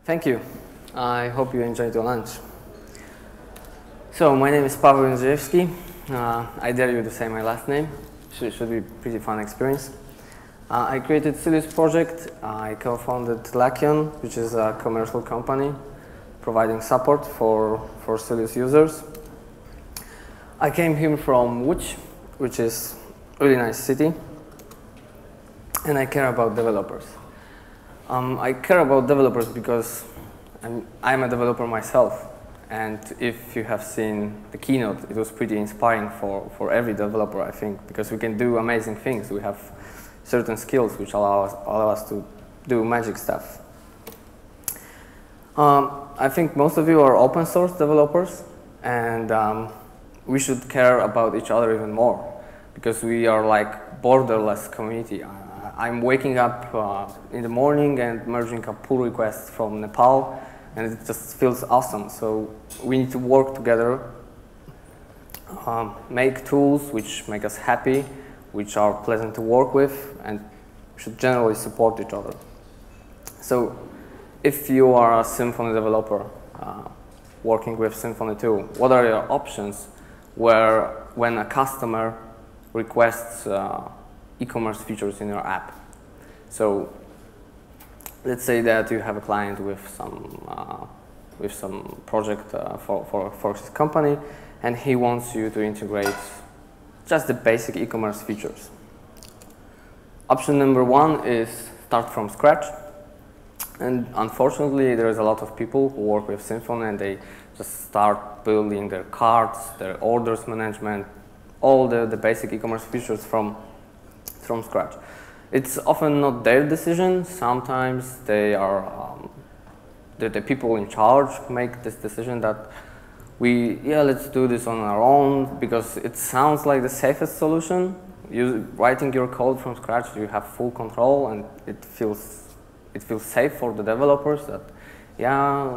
Thank you. I hope you enjoyed your lunch. So, my name is Pawel Jędrzejewski. I dare you to say my last name. Should be a pretty fun experience. I created Sylius project. I co-founded Lakion, which is a commercial company providing support for Sylius users. I came here from Łódź, which is a really nice city, and I care about developers. I care about developers because I'm a developer myself, and if you have seen the keynote, it was pretty inspiring for every developer, I think, because we can do amazing things. We have certain skills which allow us to do magic stuff. I think most of you are open source developers, and we should care about each other even more, because we are like borderless community. I'm waking up in the morning and merging a pull request from Nepal, and it just feels awesome. So we need to work together, make tools which make us happy, which are pleasant to work with, and should generally support each other. So if you are a Symfony developer working with Symfony2, what are your options when a customer requests e-commerce features in your app? So let's say that you have a client with some project for his company, and he wants you to integrate just the basic e-commerce features. Option number one is start from scratch. And unfortunately, there is a lot of people who work with Symfony and they just start building their carts, their orders management, all the basic e-commerce features from scratch. It's often not their decision. Sometimes they are the people in charge make this decision that let's do this on our own because it sounds like the safest solution. Writing your code from scratch, you have full control, and it feels safe for the developers that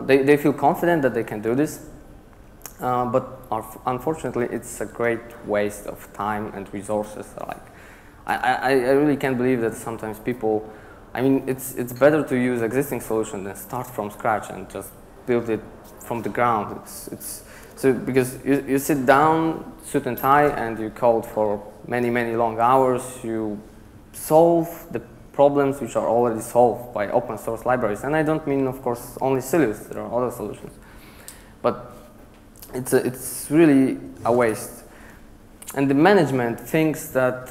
they feel confident that they can do this. But unfortunately, it's a great waste of time and resources. I really can't believe that sometimes people, it's better to use existing solution than start from scratch and just build it from the ground. So because you sit down, suit and tie, and you code for many long hours. You solve the problems which are already solved by open source libraries. And I don't mean, of course, only Sylius. There are other solutions, but it's really a waste. And the management thinks that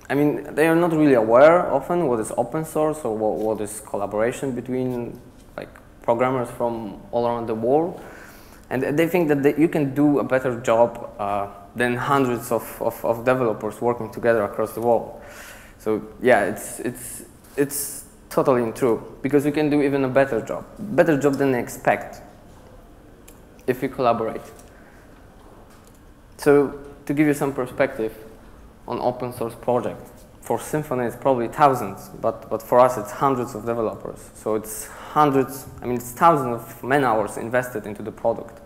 they are not really aware often what is open source or what is collaboration between programmers from all around the world. And they think that you can do a better job than hundreds of developers working together across the world. So yeah, it's totally untrue, because you can do even a better job than they expect if you collaborate. So to give you some perspective on open source project, for Symfony it's probably thousands, but for us it's hundreds of developers. So it's it's thousands of man-hours invested into the product.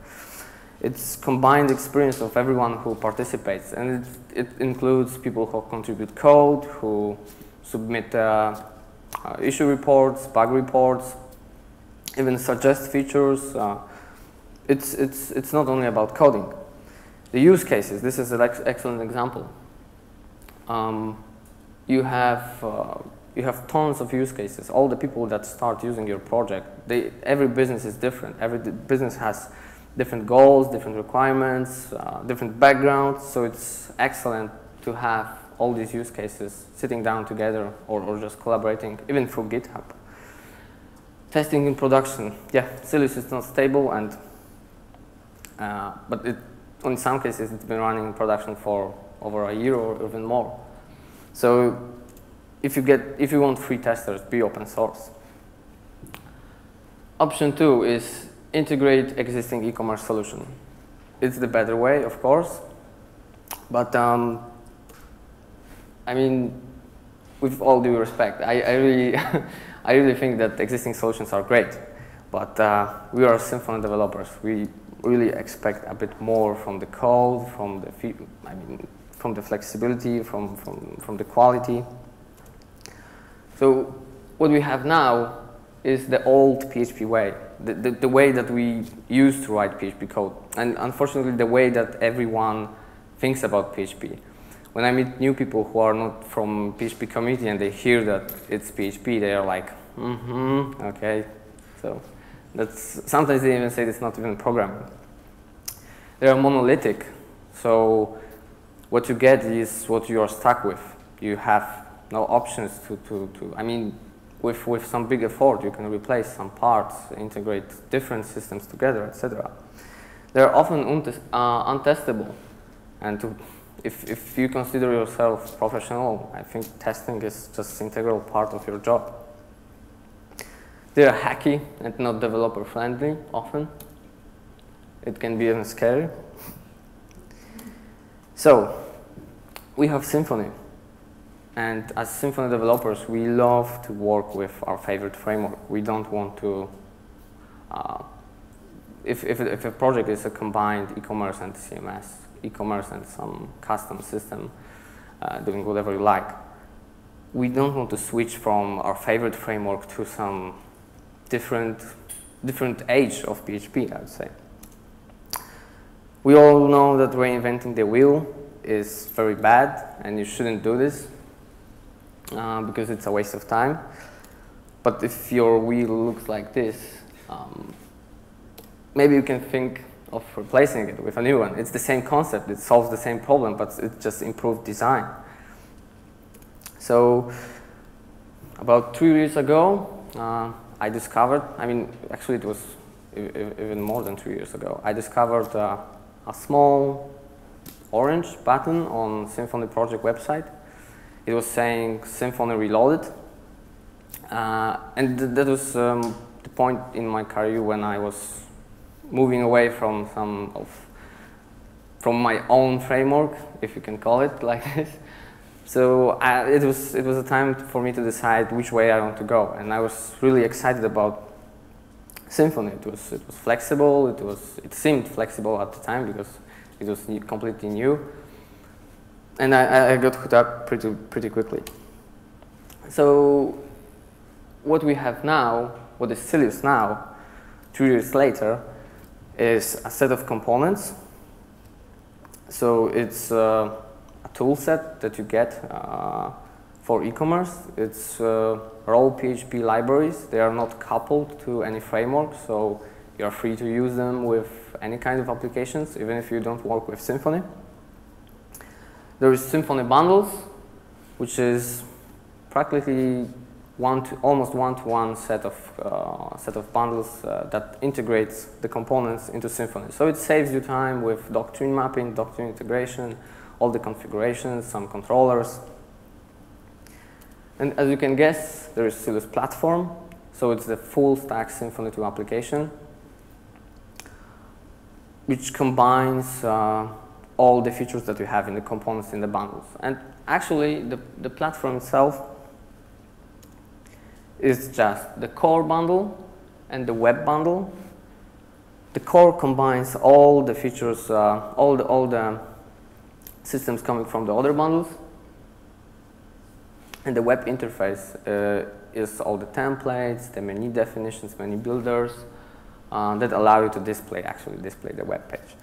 It's combined experience of everyone who participates, and it includes people who contribute code, who submit issue reports, bug reports, even suggest features. It's not only about coding. The use cases, this is an excellent example. You have tons of use cases. All the people that start using your project, every business is different. Every business has different goals, different requirements, different backgrounds. So it's excellent to have all these use cases sitting down together or just collaborating, even through GitHub. Testing in production. Yeah, Sylius is not stable, and but in some cases it's been running in production for over a year or even more. So if you want free testers, be open source. Option two is integrate existing e-commerce solution. It's the better way, of course, but with all due respect, I really I really think that existing solutions are great, but we are Symfony developers. We really expect a bit more from the code, from the flexibility, from the quality. So what we have now is the old PHP way, the way that we used to write PHP code, and unfortunately the way that everyone thinks about PHP. When I meet new people who are not from PHP community and they hear that it's PHP, they are like, okay. So sometimes they even say it's not even programming. They are monolithic, so what you get is what you are stuck with. You have no options I mean, with some big effort, you can replace some parts, integrate different systems together, etc. They're often untestable, and if you consider yourself professional, I think testing is just an integral part of your job. They're hacky and not developer friendly often. It can be even scary. So, we have Symfony. And as Symfony developers, we love to work with our favorite framework. We don't want to, if a project is a combined e-commerce and CMS, e-commerce and some custom system, doing whatever you like, we don't want to switch from our favorite framework to some different age of PHP, I would say. We all know that reinventing the wheel is very bad, and you shouldn't do this. Because it's a waste of time. But if your wheel looks like this, maybe you can think of replacing it with a new one. It's the same concept, it solves the same problem, but it just improved design. So, about 2 years ago, I discovered, I mean, actually it was even more than 2 years ago, I discovered a small orange button on Symfony project website. It was saying Symfony Reloaded, and that was the point in my career when I was moving away from my own framework, if you can call it like this. So it was a time for me to decide which way I want to go, and I was really excited about Symfony. It was flexible. It seemed flexible at the time because it was completely new. And I got hooked up pretty quickly. So what we have now, what is Sylius now, 2 years later, is a set of components. So it's a tool set that you get for e-commerce. It's raw PHP libraries. They are not coupled to any framework, so you're free to use them with any kind of applications, even if you don't work with Symfony. There is Symfony bundles, which is practically almost one-to-one set of bundles that integrates the components into Symfony. So it saves you time with doctrine mapping, doctrine integration, all the configurations, some controllers. And as you can guess, there is Sylius platform. So it's the full stack Symfony2 application, which combines all the features that we have in the components in the bundles. And actually, the platform itself is just the core bundle and the web bundle. The core combines all the features, all the systems coming from the other bundles. And the web interface is all the templates, the menu definitions, menu builders that allow you to display the web page.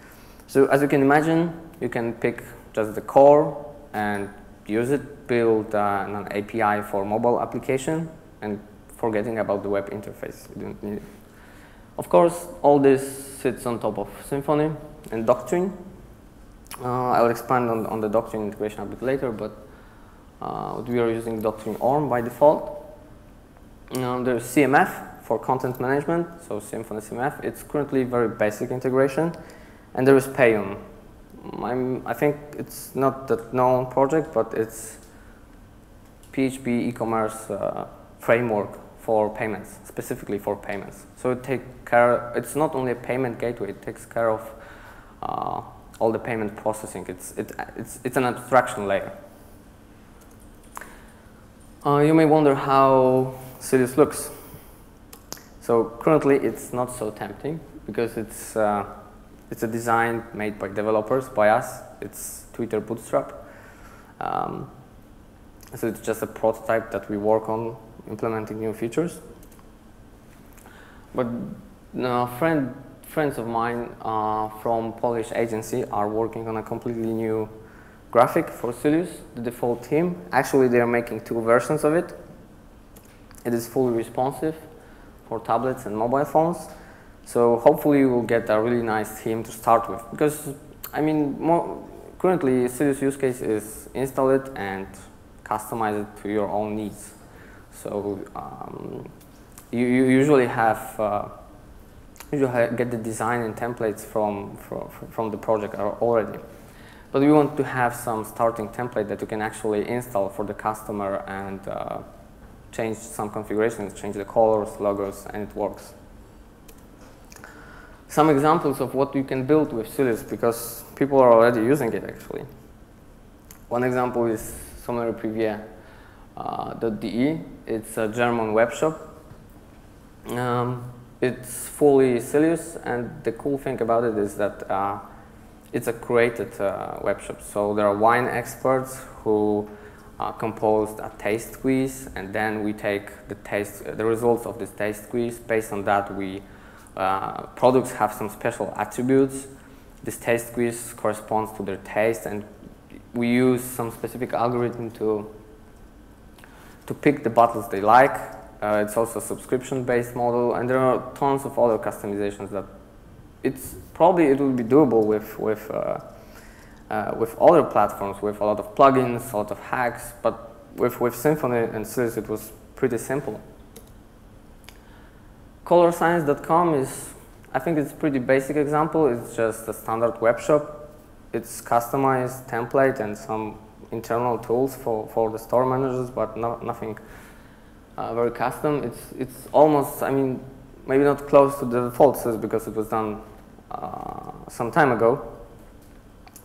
So as you can imagine, you can pick just the core and use it, build an API for mobile application, and forgetting about the web interface. You don't need it. Of course, all this sits on top of Symfony and Doctrine. I'll expand on the Doctrine integration a bit later, but we are using Doctrine ORM by default. There's CMF for content management, so Symfony CMF. It's currently very basic integration. And there is Pawel. I think it's not that known project, but it's PHP e-commerce framework for payments, specifically for payments. So it's not only a payment gateway, it takes care of all the payment processing. It's an abstraction layer. You may wonder how Sylius looks. So currently it's not so tempting because it's a design made by developers, by us. It's Twitter Bootstrap. So it's just a prototype that we work on implementing new features. But friends of mine from Polish agency are working on a completely new graphic for Sylius, the default theme. Actually, they are making 2 versions of it. It is fully responsive for tablets and mobile phones. So hopefully we'll get a really nice theme to start with. Because, I mean, currently Sylius use case is install it and customize it to your own needs. So you usually get the design and templates from the project already. But we want to have some starting template that you can actually install for the customer and change some configurations, change the colors, logos, and it works. Some examples of what you can build with Sylius, because people are already using it actually. One example is SymfonyLive.de. It's a German web shop. It's fully Sylius, and the cool thing about it is that it's a curated web shop. So there are wine experts who composed a taste quiz, and then we take the results of this taste quiz. Based on that, products have some special attributes. This taste quiz corresponds to their taste, and we use some specific algorithm to pick the bottles they like. It's also a subscription-based model, and there are tons of other customizations that it will be doable with other platforms, with a lot of plugins, a lot of hacks, but with Symfony and Sylius it was pretty simple. ColorScience.com is, I think it's a pretty basic example. It's just a standard web shop. It's customized template and some internal tools for the store managers, but nothing very custom. It's almost, I mean, maybe not close to the default Sylius because it was done some time ago,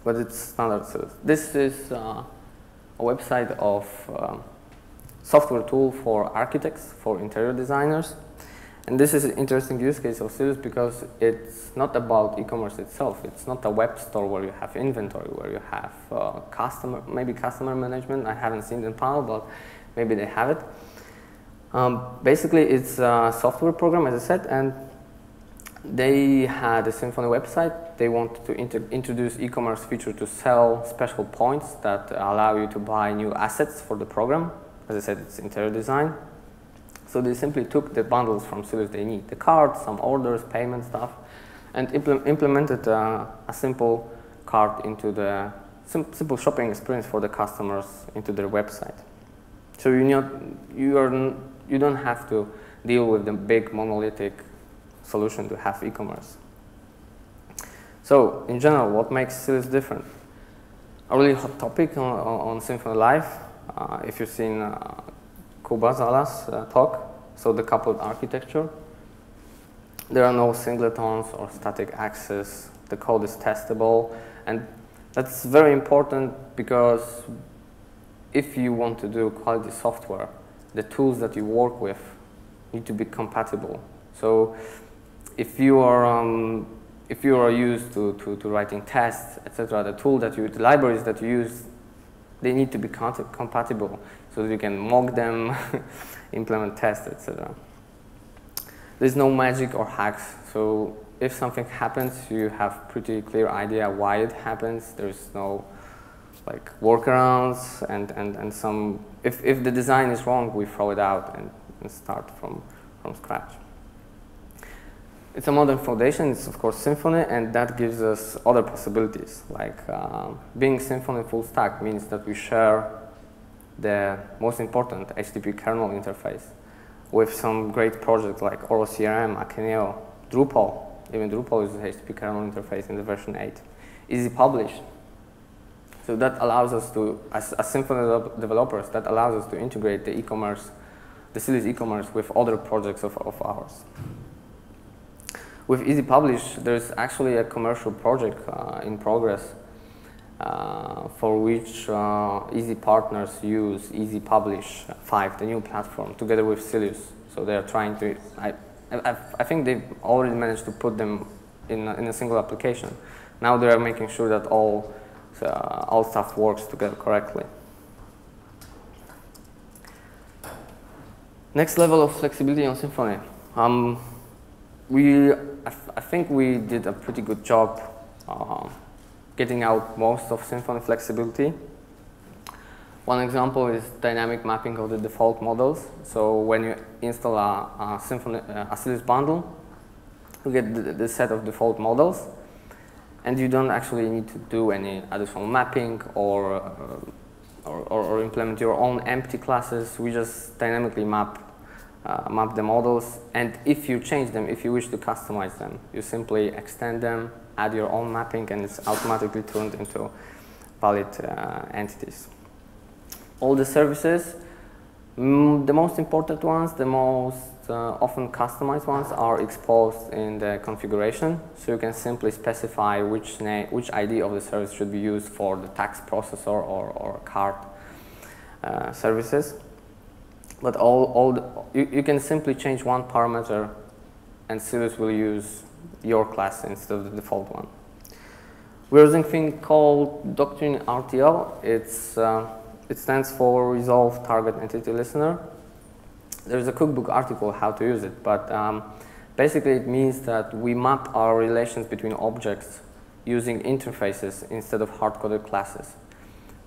but it's standard Sylius. This is a website of software tool for architects, for interior designers. And this is an interesting use case of Sylius because it's not about e-commerce itself. It's not a web store where you have inventory, where you have maybe customer management. I haven't seen it in Pawel, but maybe they have it. Basically, it's a software program, as I said, and they had a Symfony website. They wanted to introduce e-commerce feature to sell special points that allow you to buy new assets for the program. As I said, it's interior design. So they simply took the bundles from Sylius they need, the cart, some orders, payment stuff, and implemented a simple cart into the simple shopping experience for the customers into their website. So you don't have to deal with the big monolithic solution to have e-commerce. So in general, what makes Sylius different? A really hot topic on SymfonyLive. If you've seen Kuba Zala's talk, so the coupled architecture. There are no singletons or static access. The code is testable, and that's very important because if you want to do quality software, the tools that you work with need to be compatible. So if you are used to writing tests, etc., the libraries that you use, they need to be compatible so that you can mock them, implement tests, etc. There's no magic or hacks. So if something happens, you have pretty clear idea why it happens. There's no like workarounds and some. If the design is wrong, we throw it out and start from scratch. It's a modern foundation. It's of course Symfony, and that gives us other possibilities. Like being Symfony full stack means that we share the most important HTTP kernel interface with some great projects like Oro CRM, Akeneo, Drupal. Even Drupal uses HTTP kernel interface in the version 8. Easy Publish. So that allows us to, as Symfony developers, that allows us to integrate the e-commerce, the Sylius e-commerce with other projects of ours. With Easy Publish, there's actually a commercial project in progress for which Easy partners use Easy Publish 5, the new platform, together with Sylius. So they are trying to, I think they've already managed to put them in a single application. Now they are making sure that all stuff works together correctly. Next level of flexibility on Symfony. I think we did a pretty good job getting out most of Symfony flexibility. One example is dynamic mapping of the default models. So when you install a Sylius bundle, you get the set of default models, and you don't actually need to do any additional mapping or implement your own empty classes. We just dynamically map the models, and if you change them, if you wish to customize them, you simply extend them, add your own mapping, and it's automatically turned into valid entities. All the services, the most important ones, the most often customized ones are exposed in the configuration, so you can simply specify which ID of the service should be used for the tax processor or card services. But you can simply change one parameter, and Sylius will use your class instead of the default one. We're using a thing called Doctrine RTL. It stands for Resolve Target Entity Listener. There's a cookbook article how to use it, but basically it means that we map our relations between objects using interfaces instead of hard-coded classes.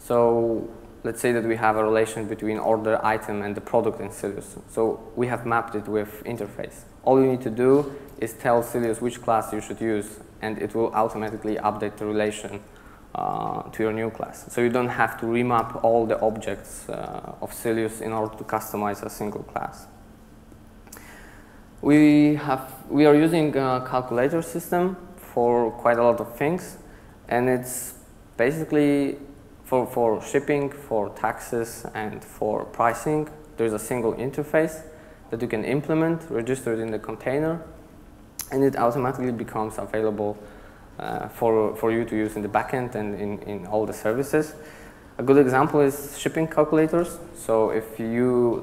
So let's say that we have a relation between order item and the product in Sylius. So we have mapped it with interface. All you need to do is tell Sylius which class you should use, and it will automatically update the relation to your new class. So you don't have to remap all the objects of Sylius in order to customize a single class. We are using a calculator system for quite a lot of things, and it's basically for shipping, for taxes, and for pricing. There's a single interface that you can implement, register it in the container, and it automatically becomes available for you to use in the backend and in all the services. A good example is shipping calculators. So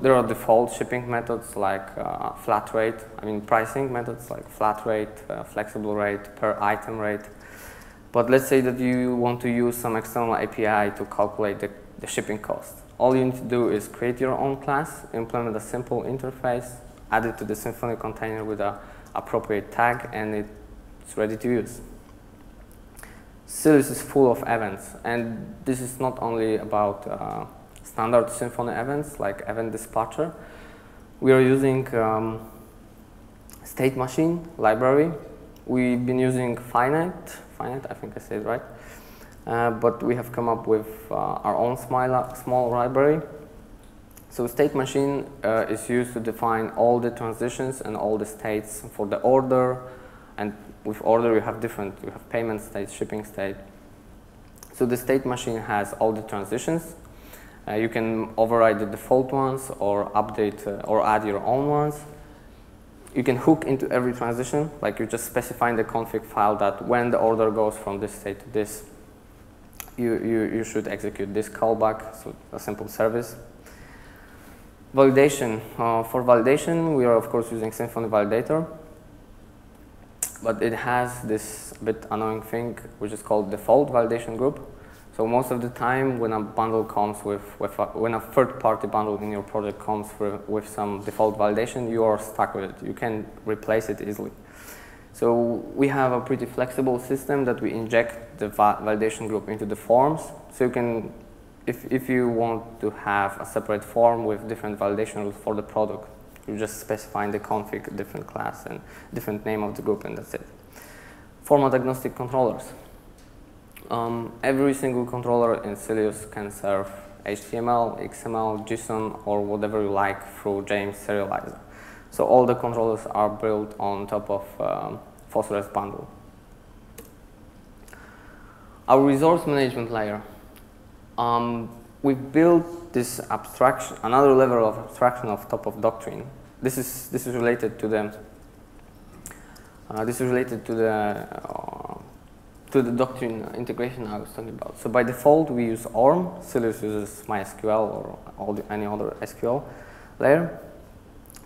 there are default shipping methods like flat rate, pricing methods like flat rate, flexible rate, per item rate. But let's say that you want to use some external API to calculate the shipping cost. All you need to do is create your own class, implement a simple interface, add it to the Symfony container with an appropriate tag, and it's ready to use. Sylius is full of events, and this is not only about standard Symfony events like Event Dispatcher. We are using State Machine library. We've been using Finite, I think I said it right, but we have come up with our own small library. So State Machine is used to define all the transitions and all the states for the order, and with order you have payment state, shipping state. So the State Machine has all the transitions. You can override the default ones or update or add your own ones. You can hook into every transition, like you just specify in the config file that when the order goes from this state to this, you should execute this callback, so a simple service. Validation. For validation, we are of course using Symfony Validator, but it has this bit annoying thing which is called default validation group. So most of the time when a bundle comes when a third-party bundle in your project comes with some default validation, you are stuck with it. You can replace it easily. So we have a pretty flexible system that we inject the validation group into the forms. So you can, if you want to have a separate form with different validation rules for the product, you just specify in the config a different class and different name of the group, and that's it. Format agnostic controllers. Every single controller in Sylius can serve HTML, XML, JSON, or whatever you like through James serializer. So all the controllers are built on top of Phosphorus bundle. Our resource management layer. We built this abstraction, another level of abstraction of top of Doctrine. This is related to the Doctrine integration I was talking about. So by default we use ORM. Sylius uses MySQL or any other SQL layer.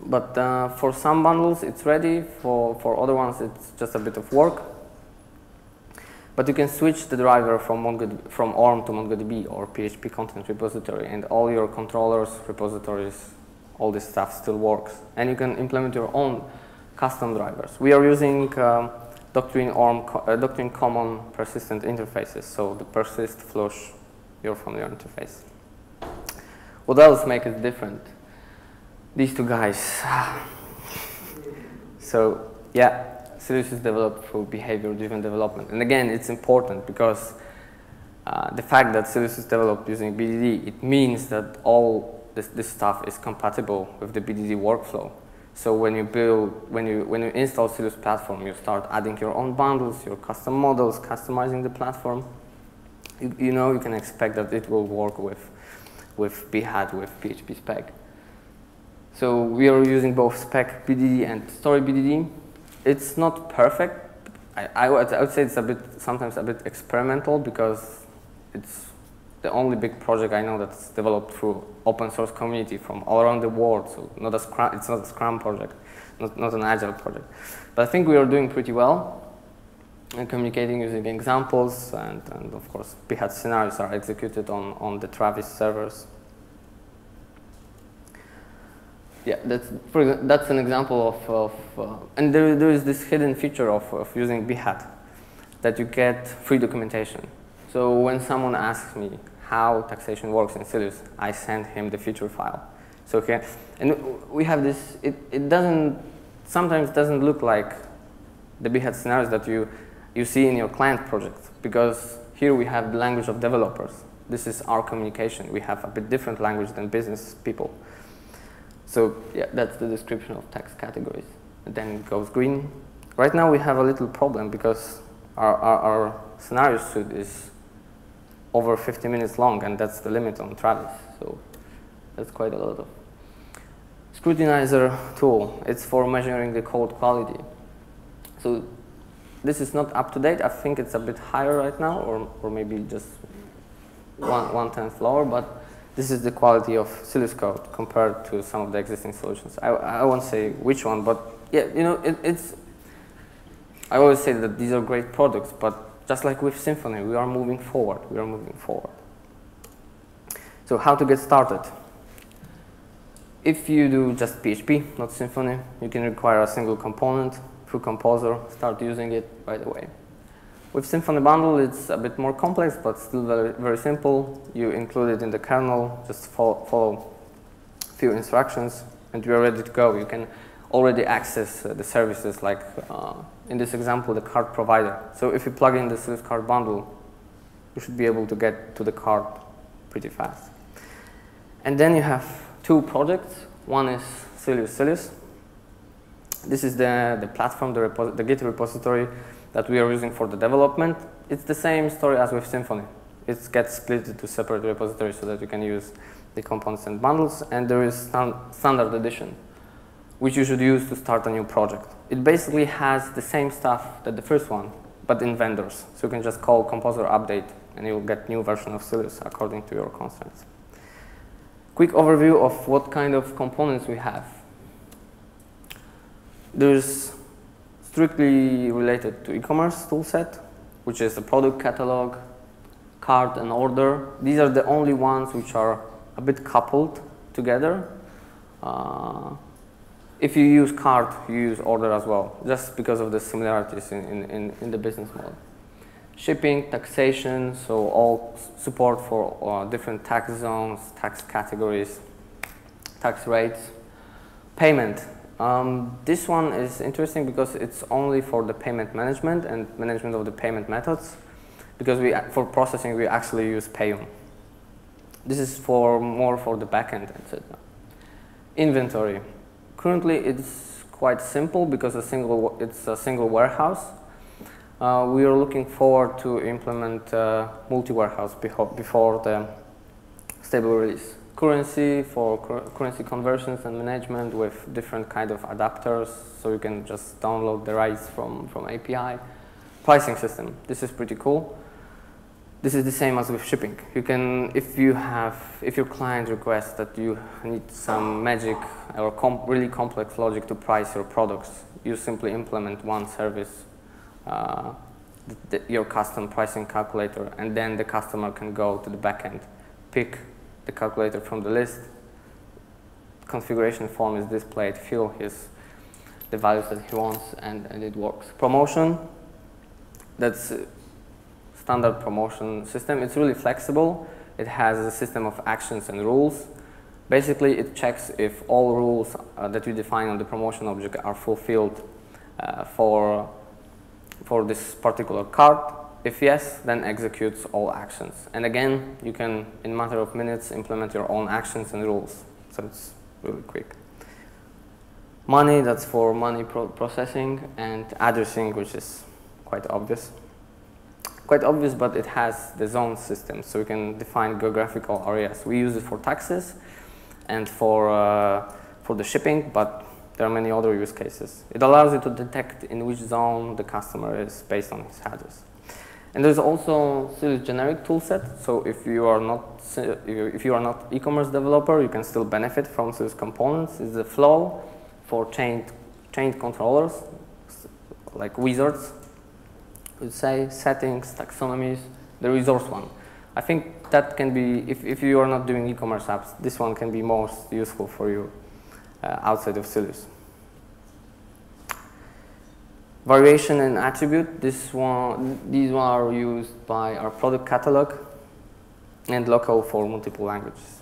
But for some bundles it's ready. For other ones it's just a bit of work. But you can switch the driver from ORM to MongoDB or PHP content repository, and all your controllers, repositories, all this stuff still works. And you can implement your own custom drivers. We are using Doctrine Common Persistent Interfaces, so the persist, flush, your familiar interface. What else makes it different? These two guys. So yeah, Sylius is developed for behavior-driven development. And again, it's important because the fact that Sylius is developed using BDD, it means that all this stuff is compatible with the BDD workflow. So when you install Sylius platform, you start adding your own bundles, your custom models, customizing the platform. You know you can expect that it will work with BHAT, with PHP spec. So we are using both spec BDD and story BDD. It's not perfect. I would say it's sometimes a bit experimental because it's the only big project I know that's developed through open source community from all around the world. So it's not a Scrum project, not an Agile project. But I think we are doing pretty well and communicating using examples, and of course BHAT scenarios are executed on the Travis servers. Yeah, that's an example of and there is this hidden feature of using BHAT, that you get free documentation. So when someone asks me how taxation works in Sylius, I send him the feature file. So okay, and we have this. It sometimes doesn't look like the BHAT scenarios that you see in your client project, because here we have the language of developers. This is our communication. We have a bit different language than business people. So yeah, that's the description of tax categories. And then it goes green. Right now we have a little problem because our scenario suite is over 50 minutes long, and that's the limit on Travis. So that's quite a lot of. Scrutinizer tool, it's for measuring the code quality. So this is not up to date. I think it's a bit higher right now, or maybe just one-tenth lower, but this is the quality of Sylius code compared to some of the existing solutions. I won't say which one, but yeah, you know, I always say that these are great products, but just like with Symfony, we are moving forward. We are moving forward. So how to get started? If you do just PHP, not Symfony, you can require a single component through Composer, start using it right away. With Symfony bundle, it's a bit more complex, but still very, very simple. You include it in the kernel, just follow a few instructions, and you're ready to go. You can already access the services, like in this example, the card provider. So if you plug in the Sylius card bundle, you should be able to get to the card pretty fast. And then you have two projects. One is Sylius. This is the platform, the Git repository that we are using for the development. It's the same story as with Symfony. It gets split into separate repositories so that you can use the components and bundles. And there is standard edition, which you should use to start a new project. It basically has the same stuff that the first one, but in vendors. So you can just call Composer update, and you'll get new version of Sylius according to your constraints. Quick overview of what kind of components we have. There's strictly related to eCommerce toolset, which is the product catalog, cart, and order. These are the only ones which are a bit coupled together. If you use cart, you use order as well, just because of the similarities in the business model. Shipping, taxation, so all support for different tax zones, tax categories, tax rates. Payment. This one is interesting because it's only for the payment management and management of the payment methods, because for processing we actually use Payum. This is more for the backend, etc. Inventory. Currently it's quite simple because it's a single warehouse. We are looking forward to implement multi-warehouse before the stable release. Currency for currency conversions and management with different kind of adapters, so you can just download the rights from API. Pricing system. This is pretty cool. This is the same as with shipping. You can, if your client requests that you need some magic or really complex logic to price your products, you simply implement one service, your custom pricing calculator, and then the customer can go to the backend, pick the calculator from the list, configuration form is displayed, fill the values that he wants, and it works. Promotion, that's a standard promotion system. It's really flexible. It has a system of actions and rules. Basically, it checks if all rules that you define on the promotion object are fulfilled for this particular card. If yes, then executes all actions. And again, you can, in a matter of minutes, implement your own actions and rules. So it's really quick. Money, that's for money processing, and addressing, which is quite obvious. Quite obvious, but it has the zone system, so you can define geographical areas. We use it for taxes and for the shipping, but there are many other use cases. It allows you to detect in which zone the customer is based on his address. And there's also Sylius generic toolset. So if you are not e-commerce developer, you can still benefit from Sylius components. It's the flow for chained controllers, like wizards. Would say settings, taxonomies, the resource one. I think that can be, if you are not doing e-commerce apps, this one can be most useful for you outside of Sylius. Variation and attribute, these are used by our product catalog, and local for multiple languages.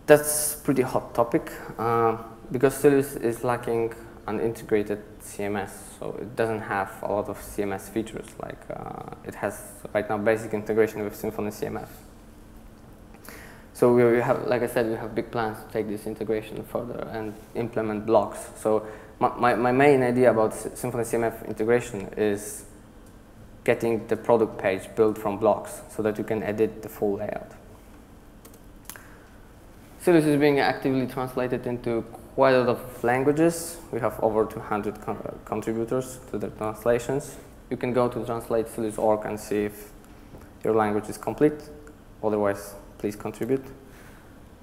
That's pretty hot topic because Sylius is lacking an integrated CMS, so it doesn't have a lot of CMS features. Like it has right now basic integration with Symfony CMS. So we have, like I said, we have big plans to take this integration further and implement blocks. So my main idea about Symfony CMS integration is getting the product page built from blocks so that you can edit the full layout. Sylius is being actively translated into quite a lot of languages. We have over 200 contributors to the translations. You can go to translate.sylius.org and see if your language is complete. Otherwise, please contribute.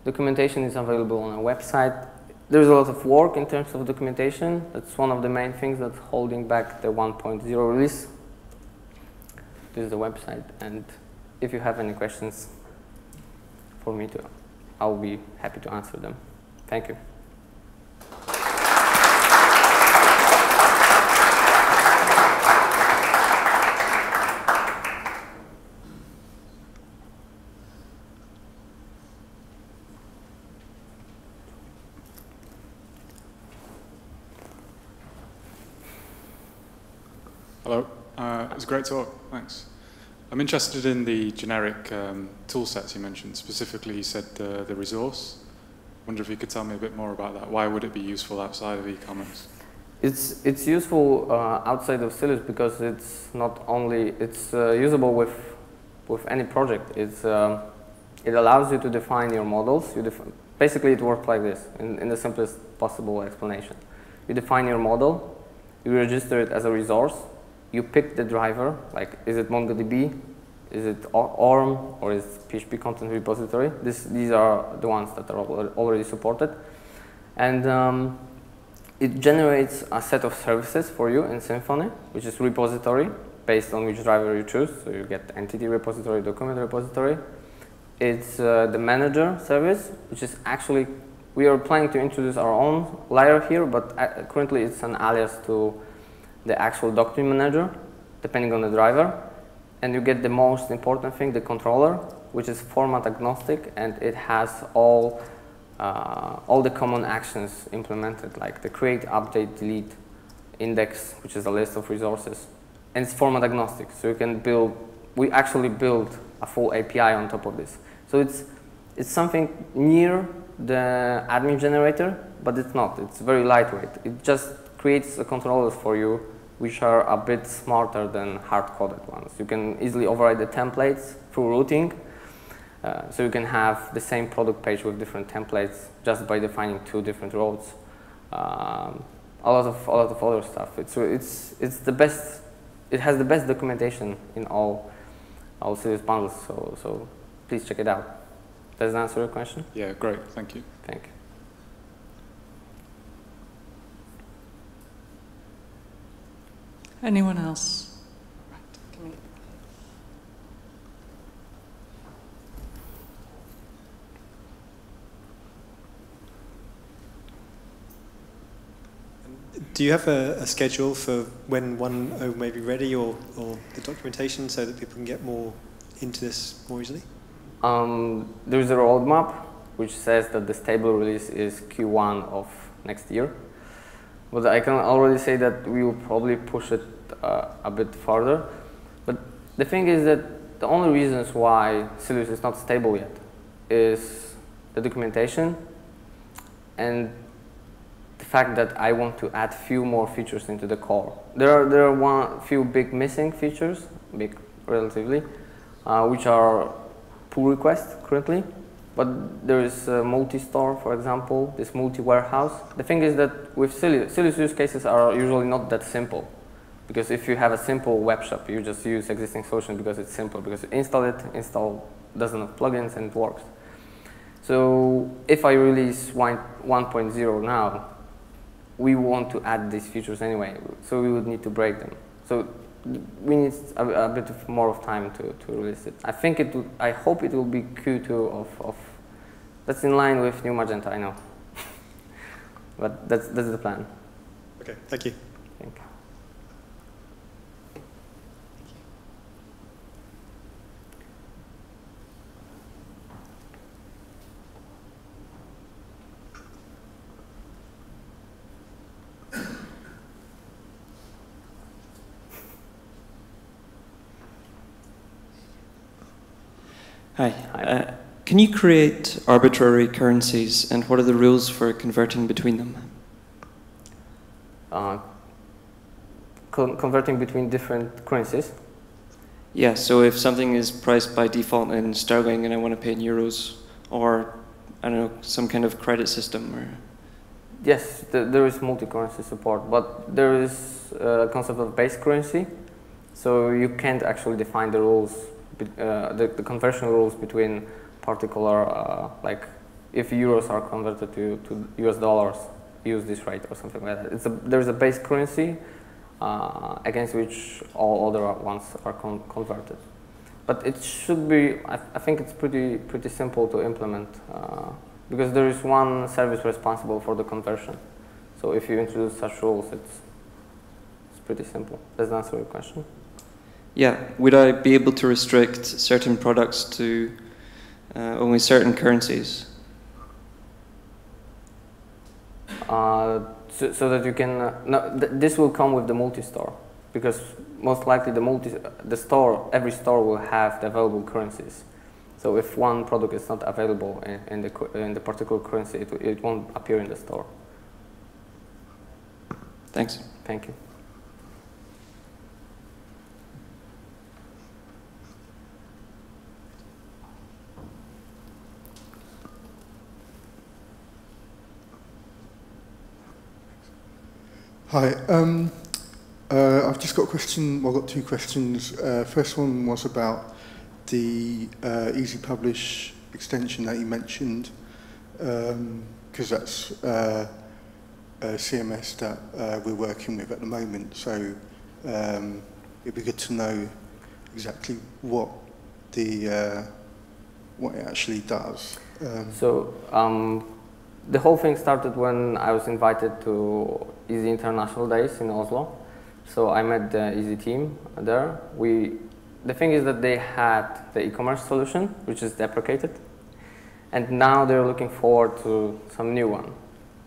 Documentation is available on our website. There's a lot of work in terms of documentation. That's one of the main things that's holding back the 1.0 release. This is the website, and if you have any questions for me to, I'll be happy to answer them. Thank you. Hello. It was a great talk. Thanks. I'm interested in the generic tool sets you mentioned. Specifically, you said the resource. I wonder if you could tell me a bit more about that. Why would it be useful outside of e-commerce? It's useful outside of Sylius because it's not only usable with any project. It allows you to define your models. Basically, it works like this in the simplest possible explanation. You define your model. You register it as a resource. You pick the driver, like is it MongoDB, is it ORM, or is it PHP content repository. These are the ones that are already supported. And it generates a set of services for you in Symfony, which is repository, based on which driver you choose. So you get entity repository, document repository. It's the manager service, which is actually, we are planning to introduce our own layer here, but currently it's an alias to the actual document manager, depending on the driver. And you get the most important thing, the controller, which is format agnostic, and it has all the common actions implemented, like the create, update, delete, index, which is a list of resources. And it's format agnostic, so you can build, we actually build a full API on top of this. So it's something near the admin generator, but it's not. It's very lightweight. It just creates the controllers for you, which are a bit smarter than hard-coded ones. You can easily override the templates through routing, so you can have the same product page with different templates just by defining 2 different roads. A lot of other stuff. It's the best. It has the best documentation in all Sylius bundles. So please check it out. Does that answer your question? Yeah, great. Thank you. Thank you. Anyone else? Right, come in. Do you have a schedule for when 1.0 may be ready, or the documentation, so that people can get more into this more easily? There is a roadmap which says that the stable release is Q1 of next year. But I can already say that we will probably push it a bit further. But the thing is that the only reasons why Sylius is not stable yet is the documentation and the fact that I want to add few more features into the core. There are few big missing features, big relatively, which are pull requests currently. But there is a multi-store, for example, this multi-warehouse. The thing is that with Sylius use cases are usually not that simple. Because if you have a simple web shop, you just use existing solution because it's simple. Because you install it, install dozens of plugins, and it works. So if I release 1.0 now, we want to add these features anyway. So we would need to break them. So we need a bit more of time to release it. I think it will, I hope it will be Q2 of that's in line with New Magenta, I know. But that's the plan. Okay, thank you. Thank you. Hi. Can you create arbitrary currencies, and what are the rules for converting between them? Converting between different currencies? Yeah, so if something is priced by default in sterling and I want to pay in euros, or, I don't know, some kind of credit system? Or Yes, there is multi-currency support, but there is a concept of base currency, so you can't actually define the rules, the conversion rules between particular, like if euros are converted to US dollars, use this rate or something like that. There is a base currency against which all other ones are converted. But it should be, I think it's pretty simple to implement because there is one service responsible for the conversion. So if you introduce such rules, it's pretty simple. Does that answer your question? Yeah, would I be able to restrict certain products to only certain currencies? So that you can, this will come with the multi-store, because most likely every store will have the available currencies. So if one product is not available in the particular currency, it won't appear in the store. Thanks. Thank you. Hi, I've just got a question, well, I've got two questions. First one was about the Easy Publish extension that you mentioned, because that's a CMS that we're working with at the moment, so it'd be good to know exactly what it actually does. The whole thing started when I was invited to Easy International Days in Oslo. So I met the Easy team there. The thing is that they had the eCommerce solution, which is deprecated. And now they're looking forward to some new one.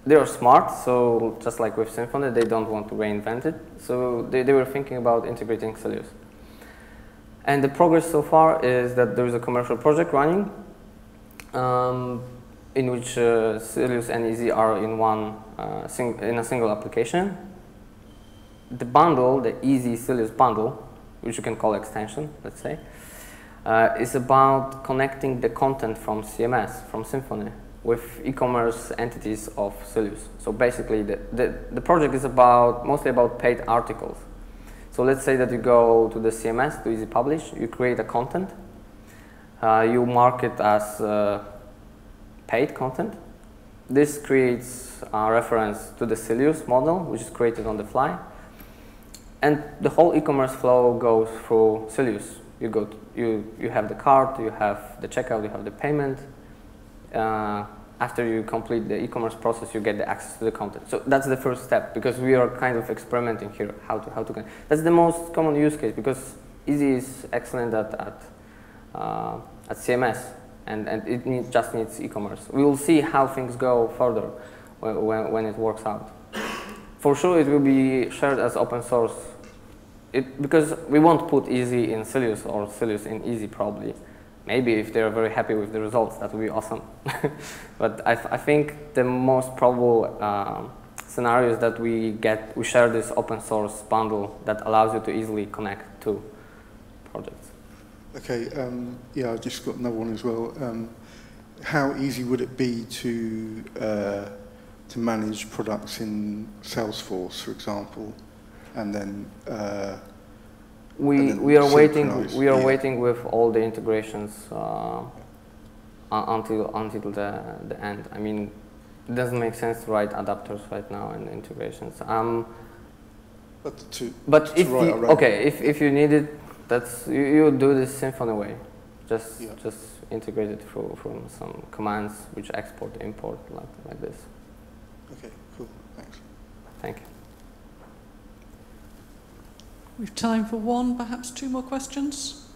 They are smart, so just like with Symfony, they don't want to reinvent it. So they were thinking about integrating Sylius. And the progress so far is that there is a commercial project running in which Sylius and Easy are in in a single application. The bundle, the Easy Sylius bundle, which you can call extension, let's say, is about connecting the content from CMS, from Symfony, with e-commerce entities of Sylius. So basically, the project is mostly about paid articles. So let's say that you go to the CMS, to Easy Publish, you create a content, you mark it as paid content. This creates a reference to the Sylius model, which is created on the fly. And the whole e-commerce flow goes through Sylius. You have the cart, you have the checkout, you have the payment. after you complete the e-commerce process, you get the access to the content. So that's the first step, because we are kind of experimenting here how to. That's the most common use case, because Easy is excellent at CMS, and it just needs e-commerce. We will see how things go further when it works out. For sure, it will be shared as open source. Because we won't put Easy in Sylius or Sylius in Easy probably. Maybe if they're very happy with the results, that would be awesome. But I think the most probable scenario is that we share this open source bundle that allows you to easily connect to projects. Okay, yeah, I've just got another one as well. How easy would it be to manage products in Salesforce, for example, and then we are waiting with all the integrations until the end. I mean, it doesn't make sense to write adapters right now and integrations. If you need it, you do this Symfony way. Just integrate it from some commands which export, import like this. Okay, cool. Thanks. Thank you. We've time for one, perhaps two more questions.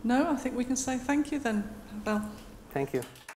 No, I think we can say thank you then, Pawel. Thank you.